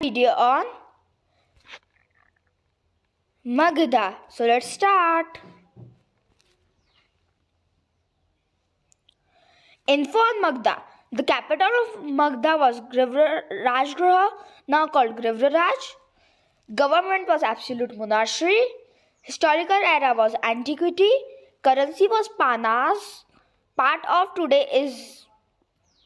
Video on Maghda. So let's start. Info on Maghda. The capital of Maghda was Rajgriha, now called Grivraj. Government was absolute monarchy. Historical era was antiquity. Currency was panas. Part of today is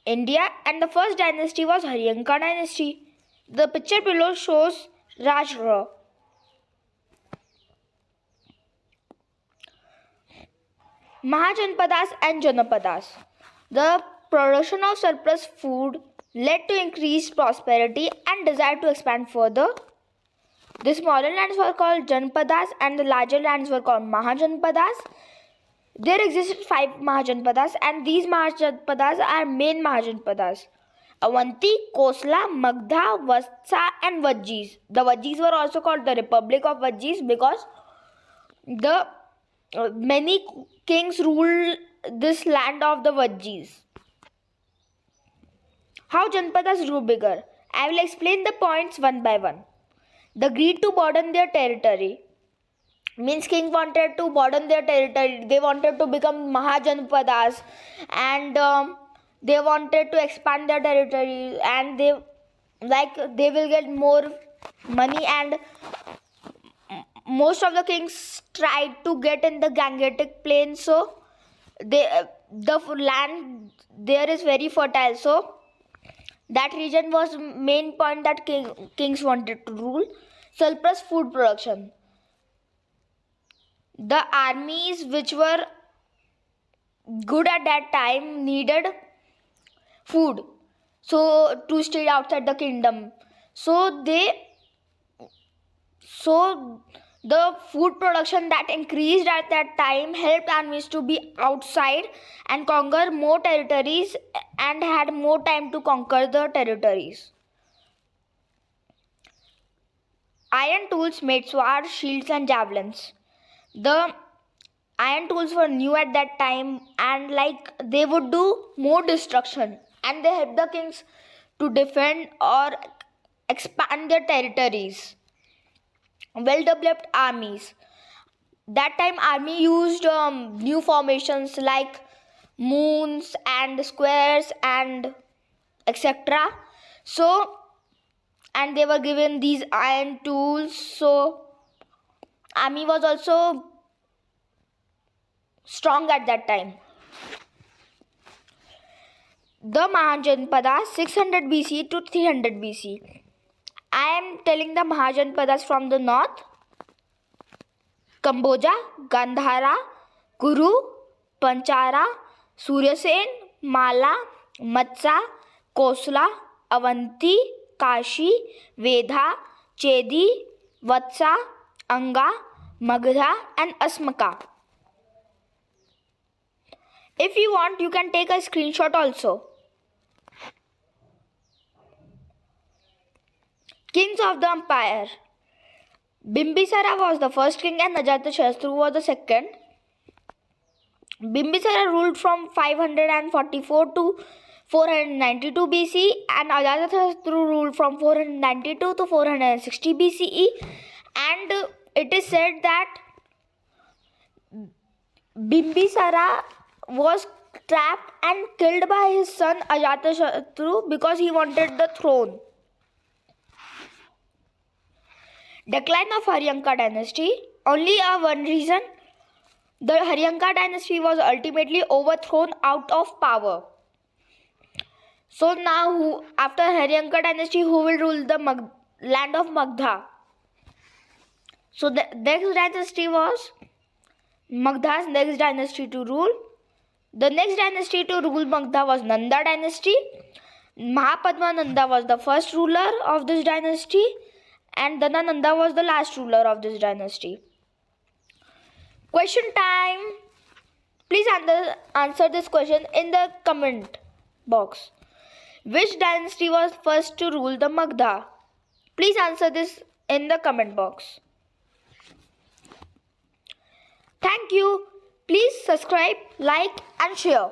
India, and the first dynasty was Haryanka dynasty. The picture below shows Rajgriha. Mahajanapadas and Janapadas. The production of surplus food led to increased prosperity and desire to expand further. The smaller lands were called Janapadas and the larger lands were called Mahajanapadas. There existed 5 Mahajanapadas, and these Mahajanapadas are main Mahajanapadas: Avanti, Kosla, Maghda, Vatsa and Vajjis. The Vajjis were also called the Republic of Vajjis because the many kings ruled this land of the Vajjis. How Janapadas grew bigger? I will explain the points one by one. The greed to broaden their territory means king wanted to broaden their territory. They wanted to become Mahajanapadas, and they wanted to expand their territory, and they will get more money, and most of the kings tried to get in the Gangetic plain, so the land there is very fertile, so that region was main point that kings wanted to rule. Surplus food production. The armies which were good at that time needed food, so to stay outside the kingdom. So the food production that increased at that time helped armies to be outside and conquer more territories and had more time to conquer the territories. Iron tools made swords, shields and javelins. The iron tools were new at that time, and they would do more destruction, and they helped the kings to defend or expand their territories. Well developed armies. That time army used new formations like moons and squares and etc. So, and they were given these iron tools, so army was also strong at that time. The Mahajanapadas 600 BC to 300 BC. I am telling the Mahajanapadas from the north: Kamboja, Gandhara, Kuru, Panchara, Suryasen, Mala, Matsa, Kosla, Avanti, Kashi, Vedha, Chedi, Vatsa, Anga, Magadha and Asmaka. If you want, you can take a screenshot also. Kings of the empire. Bimbisara was the first king and Ajatashatru was the second. Bimbisara ruled from 544 to 492 BC and Ajatashatru ruled from 492 to 460 BCE, and it is said that Bimbisara was trapped and killed by his son Ajatashatru because he wanted the throne. Decline of Haryanka dynasty. Only one reason: the Haryanka dynasty was ultimately overthrown out of power. So now, after Haryanka dynasty, who will rule the land of Maghda? So the next dynasty was Maghda's next dynasty to rule. The next dynasty to rule Maghda was Nanda dynasty. Mahapadmananda was the first ruler of this dynasty, and Dhanananda was the last ruler of this dynasty. Question time. Please answer this question in the comment box. Which dynasty was first to rule the Maghda? Please answer this in the comment box. Thank you. Please subscribe, like and share.